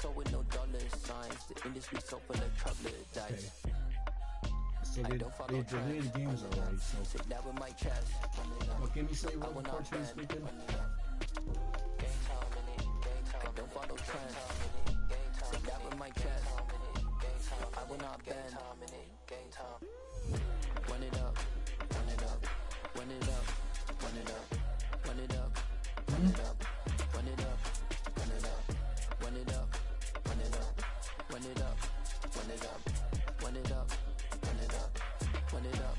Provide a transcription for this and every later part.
so with no dollar signs. The industry so full of trouble dice. So they're delaying games already, so that with my chest. What game you say we're watching this weekend? I don't follow trends. Sit that with my chest. I will not bend. Run it up, run it up, run it up, run it up, run it up, run it up, run it up, run it up, run it up, run it up, run it up, run it up, run it up, run it up, run it up.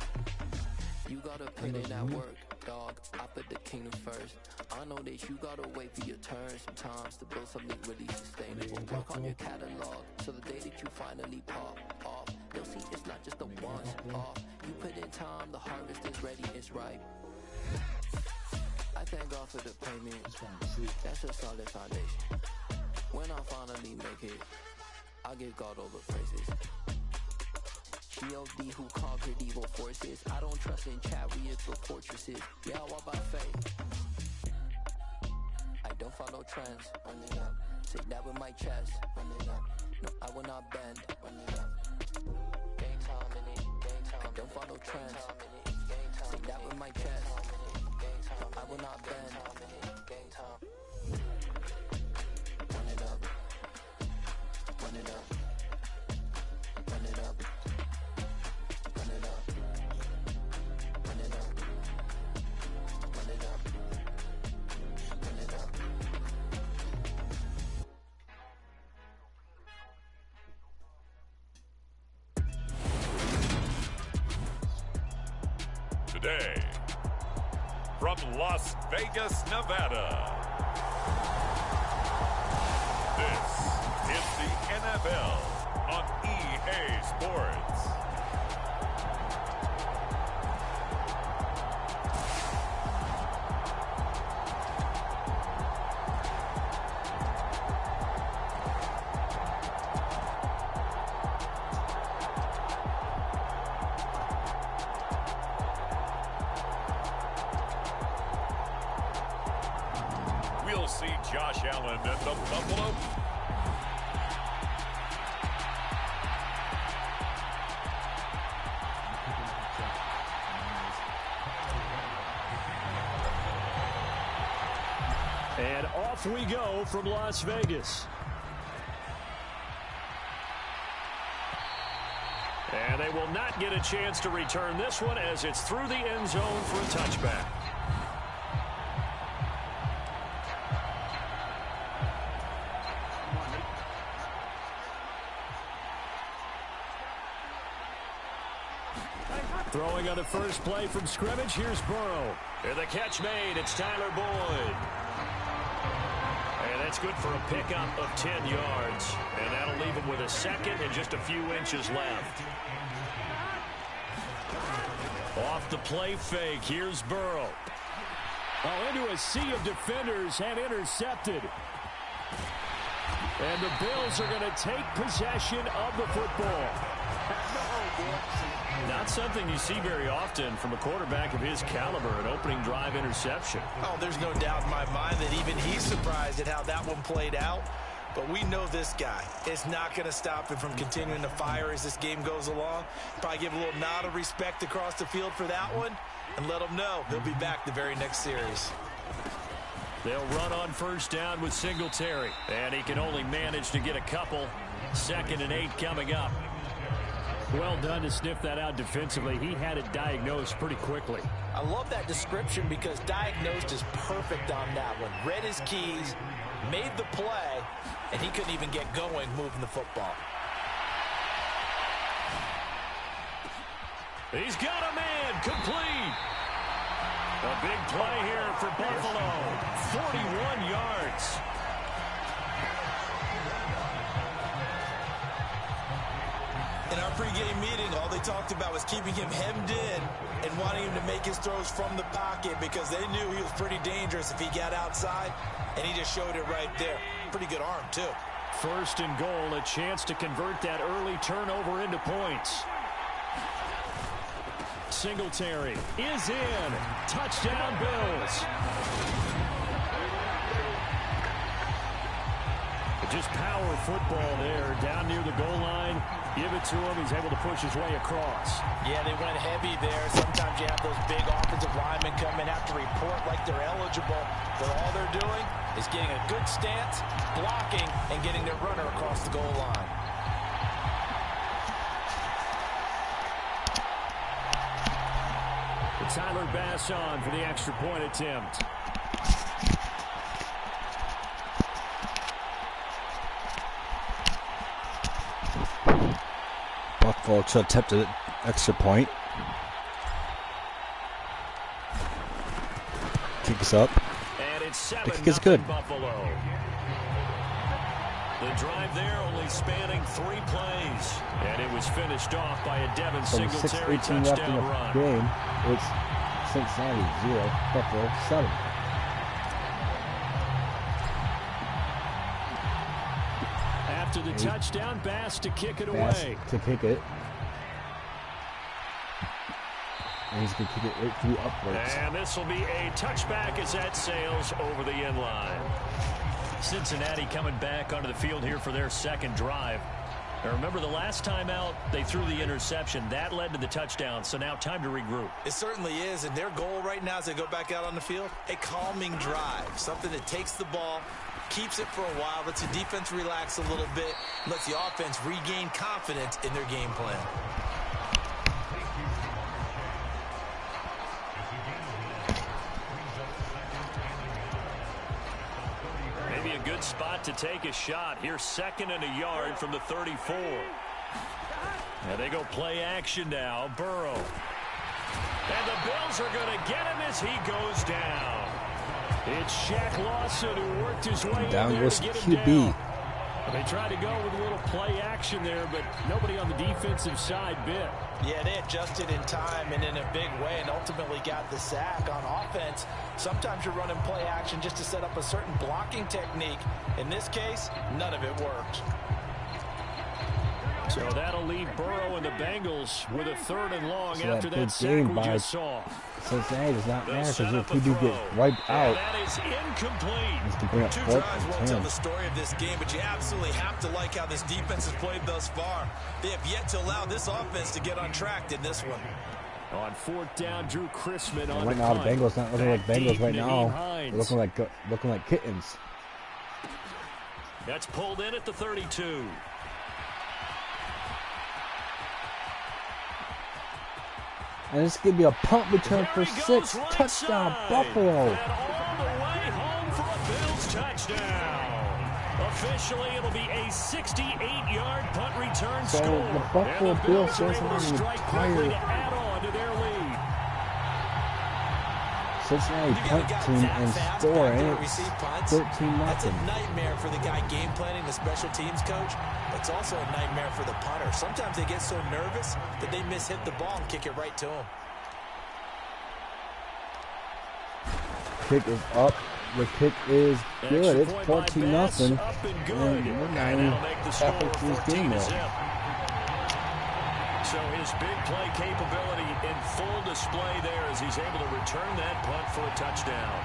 You gotta put in that work, dog. I put the kingdom first. I know that you gotta wait for your turn sometimes to build something really sustainable. Work on your catalog, so the day that you finally pop off, they'll see it's not just a once off. You put in time, the harvest is ready, it's ripe. I thank God for the payment. That's a solid foundation. When I finally make it, I give God all the praises. G.O.D. who conquered evil forces. I don't trust in chariots but fortresses. Yeah, I walk by faith. I don't follow trends. Run it up. Take that with my chest. Run it up. No, I will not bend. Run it up. Game time in it. Game time. I don't follow trends. Take that with my chest. I will not bend. Game time. Run it up. Run it up. Run it up. Run it up. Run it up. Run it up. Run it up. Today, from Las Vegas, Nevada, this is the NFL on EA Sports. We'll see Josh Allen and the Buffalo. And off we go from Las Vegas. And they will not get a chance to return this one as it's through the end zone for a touchback. Throwing on the first play from scrimmage, here's Burrow. And the catch made, it's Tyler Boyd. And that's good for a pickup of 10 yards. And that'll leave him with a second and just a few inches left. Off the play fake, here's Burrow. Oh, into a sea of defenders and intercepted. And the Bills are going to take possession of the football. Not something you see very often from a quarterback of his caliber, an opening drive interception. Oh, there's no doubt in my mind that even he's surprised at how that one played out. But we know this guy is not going to stop him from continuing to fire as this game goes along. Probably give a little nod of respect across the field for that one and let him know he'll be back the very next series. They'll run on first down with Singletary. And he can only manage to get a couple. 2nd and 8 coming up. Well done to sniff that out defensively. He had it diagnosed pretty quickly. I love that description because diagnosed is perfect on that one. Read his keys, made the play, and he couldn't even get going moving the football. He's got a man complete. A big play here for Buffalo. 41 yards. In our pregame meeting, all they talked about was keeping him hemmed in and wanting him to make his throws from the pocket because they knew he was pretty dangerous if he got outside, and he just showed it right there. Pretty good arm, too. 1st and goal, a chance to convert that early turnover into points. Singletary is in. Touchdown, Bills. Just power football there, down near the goal line. Give it to him. He's able to push his way across. Yeah, they went heavy there. Sometimes you have those big offensive linemen come in, have to report like they're eligible, but all they're doing is getting a good stance, blocking, and getting their runner across the goal line. Tyler Bass on for the extra point attempt. Buffalo to attempt an extra point. Kicks up. And it's The kick is good. Buffalo. The drive there only spanning 3 plays. And it was finished off by a Devin Singletary touchdown run. Game, it's Cincinnati 0, Buffalo 7. After the touchdown, Bass to kick it away. To kick it. And he's going to kick it right through upwards. And this will be a touchback as that sails over the end line. Cincinnati coming back onto the field here for their second drive. Now remember, the last time out, they threw the interception. That led to the touchdown, so now time to regroup. It certainly is, and their goal right now as they go back out on the field, a calming drive, something that takes the ball, keeps it for a while, lets the defense relax a little bit, lets the offense regain confidence in their game plan. Maybe a good spot to take a shot. Here's 2nd and a yard from the 34. And they go play action now. Burrow. And the Bills are going to get him as he goes down. It's Shaq Lawson who worked his way Down in there goes to get QB. him down. They tried to go with a little play action there, but nobody on the defensive side bit. Yeah, they adjusted in time and in a big way and ultimately got the sack on offense. Sometimes you're running play action just to set up a certain blocking technique. In this case, none of it worked. So that'll leave Burrow and the Bengals with a 3rd and long So after that that big sack game we by just saw. Cincinnati does not They'll matter set because up their a QB throw. gets wiped And out. that is incomplete. He's going to bring up 2 4th drives won't and tell 10. the story of this game, but you absolutely have to like how this defense has played thus far. They have yet to allow this offense to get on track in this one. On 4th down, Drew Chrisman on Right the now, the punt. Bengals not looking like Back Bengals deep, right Naheem now. Hines. They're looking like kittens. That's pulled in at the 32. And this could be a punt return for 6. Right Touchdown, side. Buffalo. And all the way home for a Bills touchdown. Officially, it'll be a 68-yard punt return So score. the Buffalo And the Bills are able to Cincinnati strike quickly to retired. add on to their lead. Cincinnati You got punt a guy team that and fast score, back there and to it's receive punts. 13-0. That's a nightmare for the guy game planning, the special teams coach. It's also a nightmare for the punter. Sometimes they get so nervous that they mishit the ball and kick it right to him. Kick is up. The kick is good. It's Extra point by 14-0. Bass, up and good. And we're not And even that'll make the score halfway through this game 14-0. yet. So his big play capability in full display there as he's able to return that punt for a touchdown.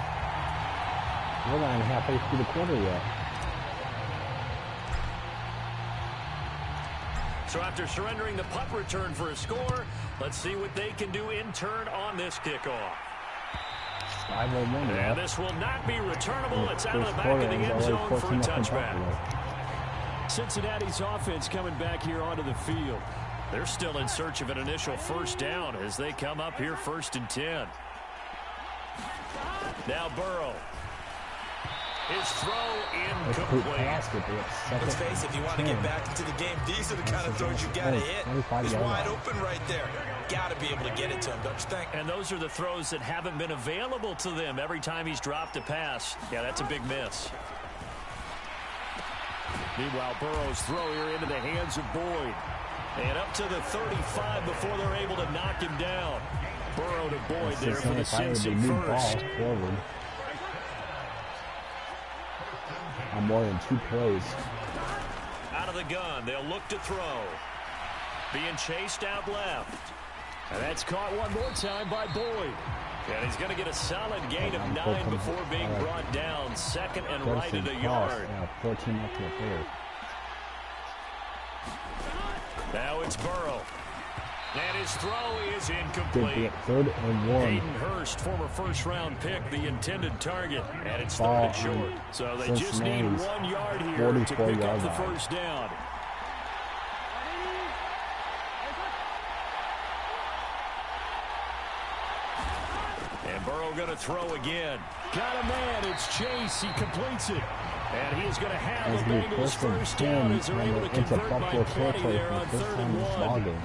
We're not even halfway through the quarter yet. So after surrendering the punt return for a score, let's see what they can do in turn on this kickoff. 5-1 And left. this will not be returnable. It's out of the First back quarter of the ends end already zone for a 14-0 touchback. Buffalo. Cincinnati's offense coming back here onto the field. They're still in search of an initial first down as they come up here 1st and 10. Now Burrow. His throw Let's put incomplete. past it, but it's Let's 2nd face it, if you want to and get 10. back into the game, these are the kind of throws you got to hit. 25 He's yard wide line. open right there. Got to be able to get it to him, don't you think? And those are the throws that haven't been available to them every time he's dropped a pass. Yeah, that's a big miss. Meanwhile, Burrow's throw here into the hands of Boyd. And up to the 35 before they're able to knock him down. Burrow to Boyd there for the Cincinnati Cincy move ball first. forward on more than 2 plays. Out of the gun, they'll look to throw. Being chased out left. And that's caught one more time by Boyd. And he's going to get a solid gain of 9 before being brought down. Second and right at a yard. Yeah, 14 up to the third. Now it's Burrow. And his throw is incomplete. Third and 1. Hayden Hurst, former first-round pick, the intended target. And it's third and short. So they just need 1 yard here to pick up the first down. And Burrow going to throw again. Got a man. It's Chase. He completes it. And he is going to have the Bengals first down as they're able to convert by plenty there on 3rd and 1.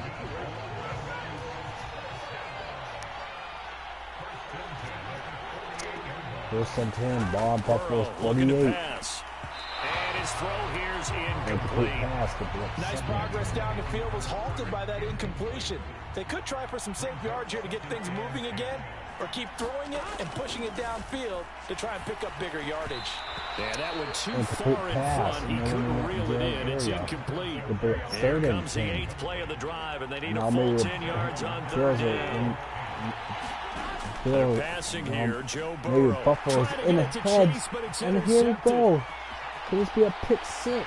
First and 10, ball on Buffalo's 48. And his throw here is incomplete. Nice progress down the field was halted by that incompletion. They could try for some safe yards here to get things moving again, or keep throwing it and pushing it downfield to try and pick up bigger yardage. Yeah, that one too far in front. He couldn't reel it in. It's incomplete. Here comes the 8th play of the drive, and they need a full 10 yards on 3rd down. They're passing here, Joe Burrow. Maybe Buffalo's in the head, and here we go. Could this be a pick 6?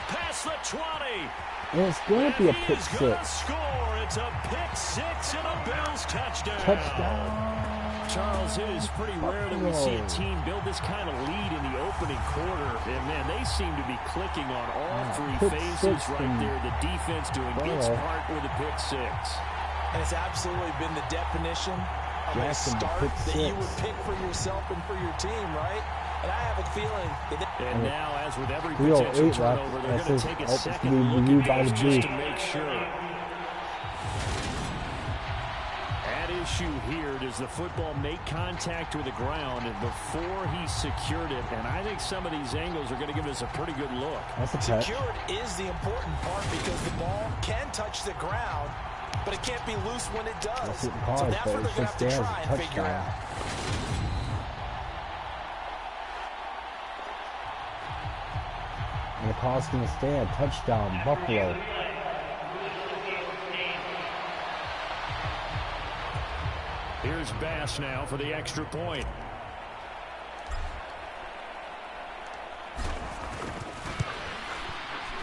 Past the 20. And it's going to be a pick 6. Score. It's a pick 6 and a Bills touchdown. Charles, it is pretty rare that we see a team build this kind of lead in the opening quarter. And, man, they seem to be clicking on all 3 phases right there. The defense doing its part with a pick 6. And it's absolutely been the definition of a start that you would pick for yourself and for your team, right? And I have a feeling that and now, as with every potential turnover, they're going to take a second look at this just to make sure. At issue here, does the football make contact with the ground before he secured it? And I think some of these angles are going to give us a pretty good look. Secured is the important part because the ball can touch the ground, but it can't be loose when it does. So that's what they're going to have to try and figure out. And the call's going to stand. Touchdown, Buffalo. Here's Bass now for the extra point.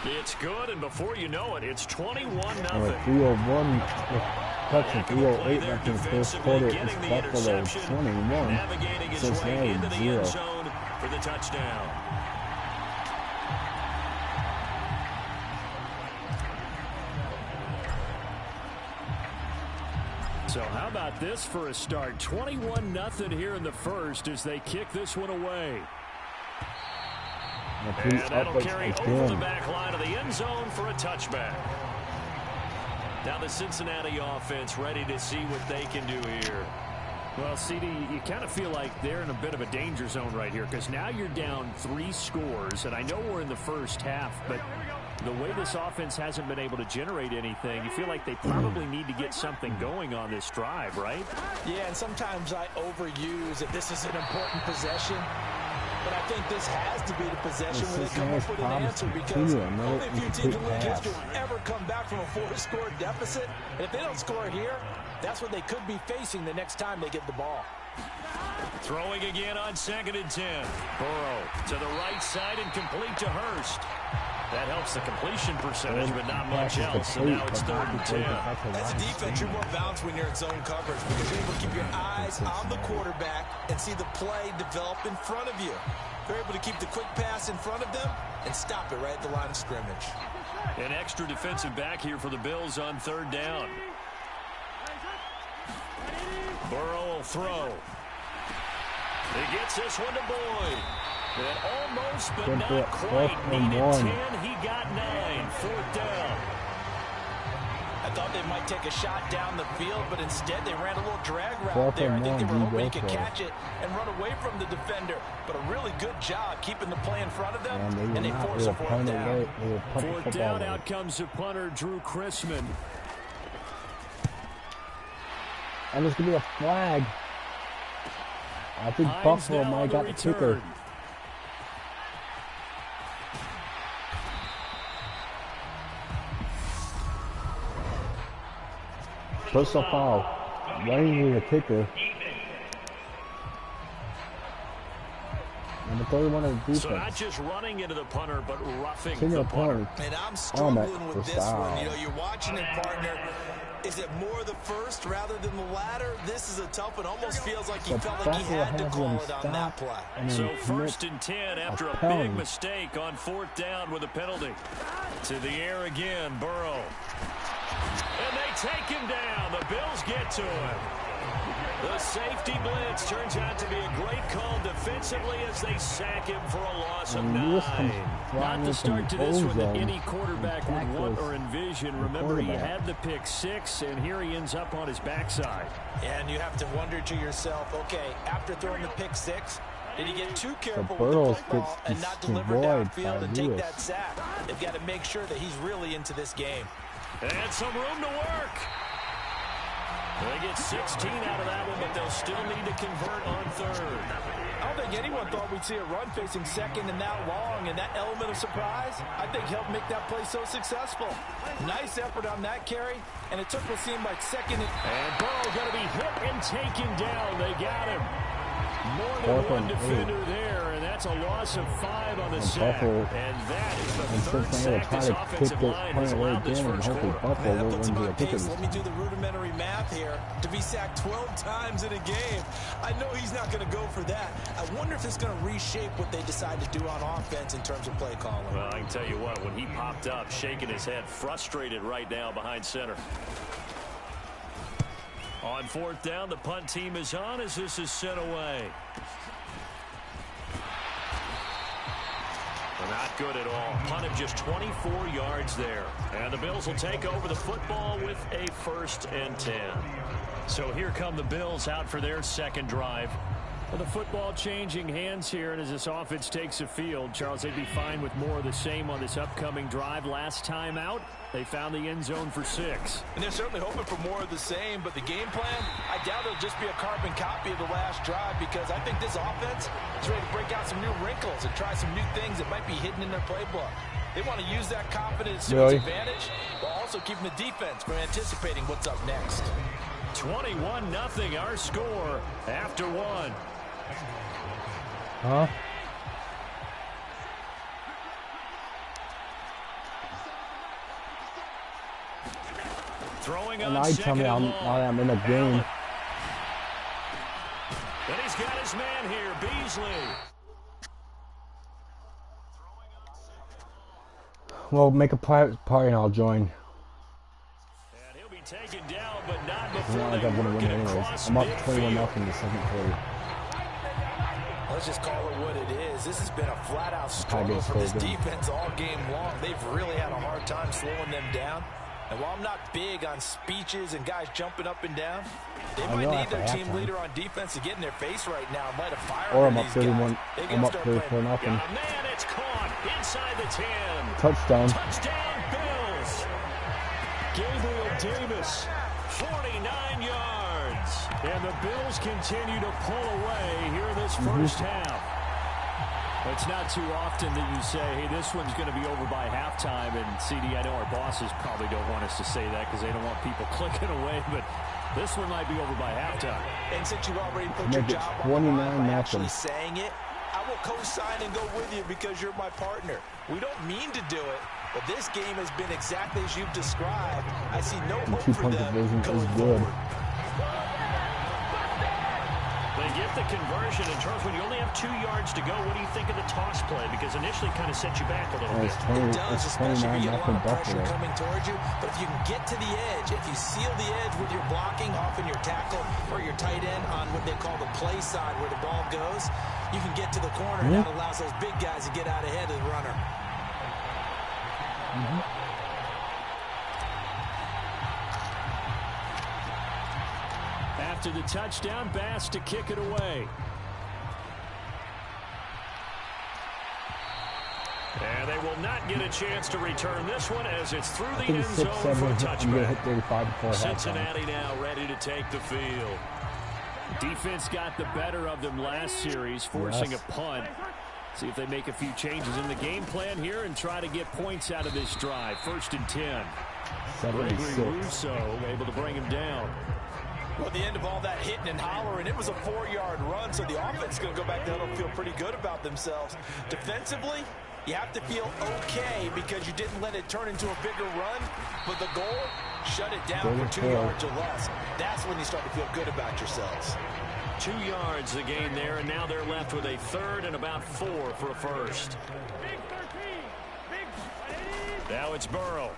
It's good, and before you know it, it's 21-0. 3:01 touch and 3:08 left in the first quarter. It's Buffalo 21, Cincinnati 0. For the touchdown. So how about this for a start? 21-0 here in the first as they kick this one away. And that'll carry over the back line of the end zone for a touchback. Now the Cincinnati offense ready to see what they can do here. Well, CD, you kind of feel like they're in a bit of a danger zone right here because now you're down 3 scores, and I know we're in the first half, but the way this offense hasn't been able to generate anything, you feel like they probably need to get something going on this drive, right? Yeah, and sometimes I overuse that this is an important possession. But I think this has to be the possession where they come up with an answer because only a few teams in league history will ever come back from a 4-score deficit. And if they don't score here, that's what they could be facing the next time they get the ball. Throwing again on 2nd and 10. Burrow to the right side and complete to Hurst. That helps the completion percentage, but not much else. So now it's 3rd and 10. As a defense, you're more balanced when you're in zone coverage because you're able to keep your eyes on the quarterback and see the play develop in front of you. They're able to keep the quick pass in front of them and stop it right at the line of scrimmage. An extra defensive back here for the Bills on 3rd down. Burrow will throw. He gets this one to Boyd. And almost, but not quite. Needed 10. He got 9. 4th down. I thought they might take a shot down the field, but instead they ran a little drag route there. I think they were hoping he could catch it and run away from the defender. But a really good job keeping the play in front of them, and they force a 4th down. 4th down, out comes the punter, Drew Chrisman. And there's going to be a flag. I think Buffalo might got the kicker. Personal foul. Running the kicker. 31 of the defense. So not just running into the punter, but roughing Senior the punter. And I'm struggling with this one. You know, you're watching it, partner. Is it more the first rather than the latter? This is a tough one. Almost feels like he felt like he had to call it on that play. So 1st and 10 after a big mistake on 4th down with a penalty. To the air again, Burrow. And they take him down. The Bills get to him. The safety blitz turns out to be a great call defensively as they sack him for a loss of 9. Not the start to this one that any quarterback would want or envision. Remember, he had the pick 6, and here he ends up on his backside. And you have to wonder to yourself, okay, after throwing the pick 6, did he get too careful Burrows with the football and not deliver downfield and take that sack? They've got to make sure that he's really into this game. And some room to work. They get 16 out of that one, but they'll still need to convert on 3rd. I don't think anyone thought we'd see a run facing 2nd and that long, and that element of surprise, I think, helped make that play so successful. Nice effort on that carry, and it took what seemed like 2nd. And Burrow going to be hit and taken down. They got him. More than one defender there, and that's a loss of 5 on the sack. And that is the 3rd sack this offensive line has allowed this first quarter. That puts him on pace. Let me do the rudimentary math here. To be sacked 12 times in a game, I know he's not going to go for that. I wonder if it's going to reshape what they decide to do on offense in terms of play calling. Well, I can tell you what, when he popped up, shaking his head, frustrated right now behind center. On 4th down, the punt team is on as this is sent away. Not good at all. Punt of just 24 yards there. And the Bills will take over the football with a 1st and 10. So here come the Bills out for their 2nd drive. Well, the football changing hands here, and as this offense takes the field, Charles, they'd be fine with more of the same on this upcoming drive. Last time out, they found the end zone for 6. And they're certainly hoping for more of the same, but the game plan, I doubt it'll just be a carbon copy of the last drive, because I think this offense is ready to break out some new wrinkles and try some new things that might be hidden in their playbook. They want to use that confidence to its advantage, while also keeping the defense from anticipating what's up next. 21-0 our score after 1. Huh? Throwing and on I tell me I'm in a game. And he's got his man here, Beasley. Well, make a private party and I'll join. And he'll be taken down, but not before I they think I'm work gonna it win across anyways. I'm up midfield. 21-0 in the 2nd quarter. Let's just call it what it is. This has been a flat-out struggle for this defense all game long. They've really had a hard time slowing them down. And while I'm not big on speeches and guys jumping up and down, they might need their team leader on defense to get in their face right now and light a fire or under I'm up these 31. guys. I'm up 34-0. Man, it's caught inside the 10. Touchdown. Touchdown, Bills. Gabriel Davis, 49 yards. And the Bills continue to pull away here this first half. It's not too often that you say, hey, this one's going to be over by halftime. And, CD, I know our bosses probably don't want us to say that because they don't want people clicking away. But this one might be over by halftime. And since you've already put your job on the line by actually saying it, I will co-sign and go with you because you're my partner. We don't mean to do it, but this game has been exactly as you've described. I see no hope for them going forward. They get the conversion, and Charles, when you only have 2 yards to go, what do you think of the toss play? Because initially it kind of set you back a little bit. It does, especially if you get a lot of pressure coming towards you. But if you can get to the edge, if you seal the edge with your blocking, often your tackle or your tight end on what they call the play side where the ball goes, you can get to the corner, and that allows those big guys to get out ahead of the runner. After the touchdown, Bass to kick it away. And they will not get a chance to return this one as it's through the end zone for a touchback. Cincinnati now ready to take the field. Defense got the better of them last series, forcing a punt. See if they make a few changes in the game plan here and try to get points out of this drive. 1st and 10. Gregory Rousseau able to bring him down. Well, at the end of all that hitting and hollering, it was a 4-yard run, so the offense is going to go back down and feel pretty good about themselves. Defensively, you have to feel okay because you didn't let it turn into a bigger run, but the goal, shut it down for 2 yards or less. That's when you start to feel good about yourselves. 2 yards the gain there, and now they're left with a third and about 4 for a first. Now it's Burrow.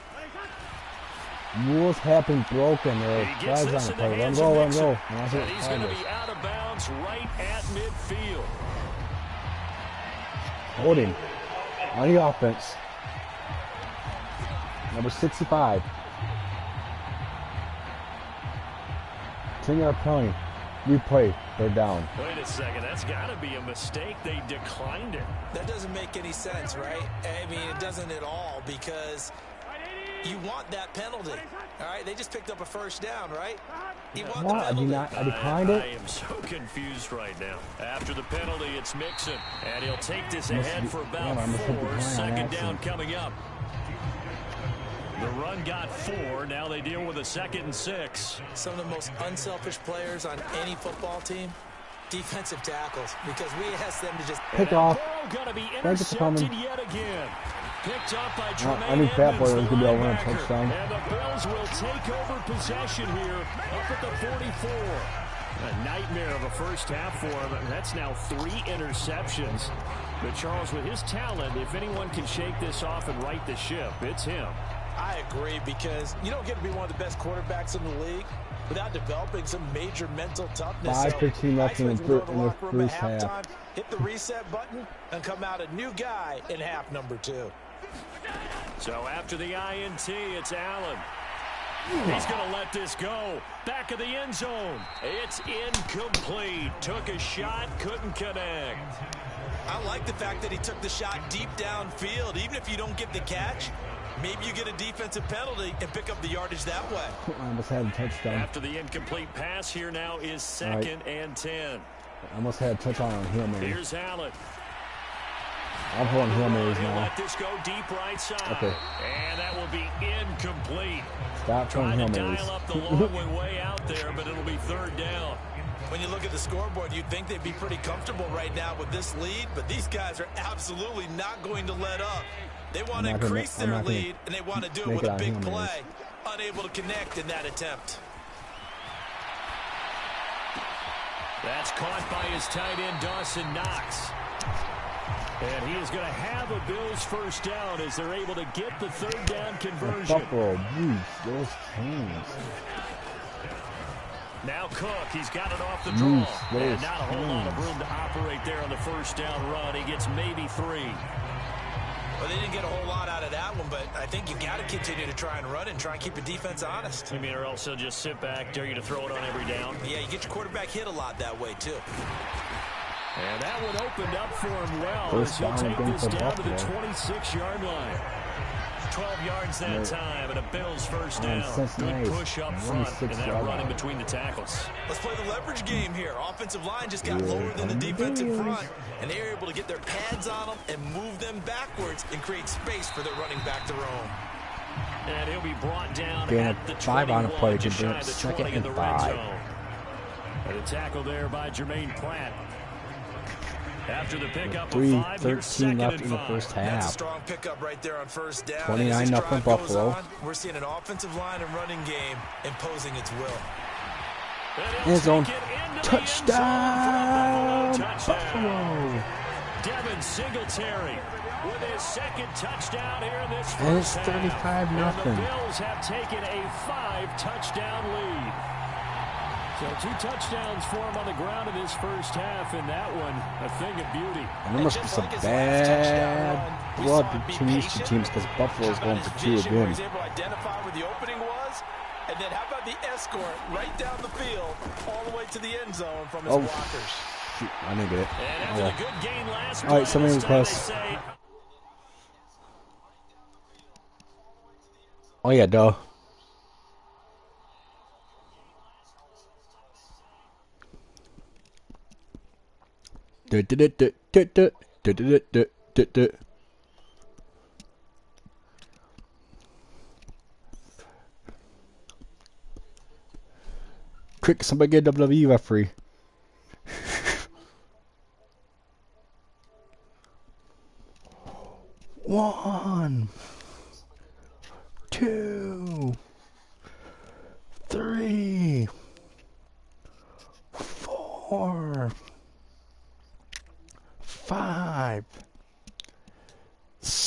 Rules have been broken. He gets Guys this on in the the play. hands Run, of roll, Mixon. run, And he's going to be out of bounds right at midfield. Holding on the offense. Number 65. 10-yard penalty. Replay. They're down. Wait a second. That's got to be a mistake. They declined it. That doesn't make any sense, right? I mean, it doesn't at all because you want that penalty. All right, they just picked up a first down, right? You want the penalty. I declined it. I am so confused right now. After the penalty, it's Mixon, and he'll take this ahead for about 4. Second down coming up. The run got 4. Now they deal with a 2nd and 6. Some of the most unselfish players on any football team, defensive tackles, because we ask them to just pick off. Going to be Thank you for coming. intercepted yet again. Picked up by Tremaine I need Fat Boy Edmonds, to the be able to run a linebacker. touchdown. And the Bills will take over possession here up at the 44. A nightmare of a first half for him. That's now 3 interceptions. But Charles, with his talent, if anyone can shake this off and right the ship, it's him. I agree, because you don't get to be one of the best quarterbacks in the league without developing some major mental toughness. 5:15 left in the first half. Halftime, hit the reset button and come out a new guy in half number 2. So after the INT, it's Allen. He's going to let this go. Back of the end zone. It's incomplete. Took a shot, couldn't connect. I like the fact that he took the shot deep downfield. Even if you don't get the catch, maybe you get a defensive penalty and pick up the yardage that way. I almost had a touchdown. After the incomplete pass, here now is 2nd and 10. I almost had a touchdown on Hail Mary. Here's Allen. I'm holding Hail Marys He'll now. let this go deep right side. Okay. And that will be incomplete. Stop throwing Trying Hail to Marys. dial up the long way out there, but it'll be 3rd down. When you look at the scoreboard, you'd think they'd be pretty comfortable right now with this lead, but these guys are absolutely not going to let up. They want to increase their lead, and they want to do it with a big play. Unable to connect in that attempt. That's caught by his tight end, Dawson Knox. And he is going to have a Bills first down as they're able to get the 3rd down conversion. Buffalo, those teams. Now Cook, he's got it off the draw. And not a whole lot of teams. room to operate there on the first down run. He gets maybe 3. Well, they didn't get a whole lot out of that one, but I think you got to continue to try and run and try and keep the defense honest. I mean, or else he'll just sit back, dare you to throw it on every down. Yeah, you get your quarterback hit a lot that way, too. And that one opened up for him well. First He'll down take again this for down to the Buffalo. 26-yard line. 12 yards that time, and a Bills first down. Good push up front, and that run in between the tackles. Let's play the leverage game here. Offensive line just got lower than the defensive front, and they were able to get their pads on them and move them backwards and create space for their running back to roam. And he'll be brought down Gain at the 5 on a 21, play, just good shy of the second 20 in and the red 5. zone. And a tackle there by Jermaine Pratt. After the pickup of 5, here's 3:13 2nd left and in the 5. first That's a half. strong pickup right there on first down. 29-0 As this drive goes Buffalo. on, we're seeing an offensive line and running game imposing its will. End zone. Touchdown! Buffalo. Devin Singletary with his 2nd touchdown here in this And it's first half. 35-0. And the Bills have taken a 5-touchdown lead. So 2 touchdowns for him on the ground in this first half, and that one a thing of beauty. And there must be some bad blood between these two teams because Buffalo's going for 2 He again. was able to identify where the opening was, and then how about the escort right down the field all the way to the end zone from his blockers. Shoot, I didn't get it. And after the good gain last All right, somebody play, this time request. they say, Oh yeah, duh. Quick, somebody get a WWE referee. One, 2, 3, 4, 5.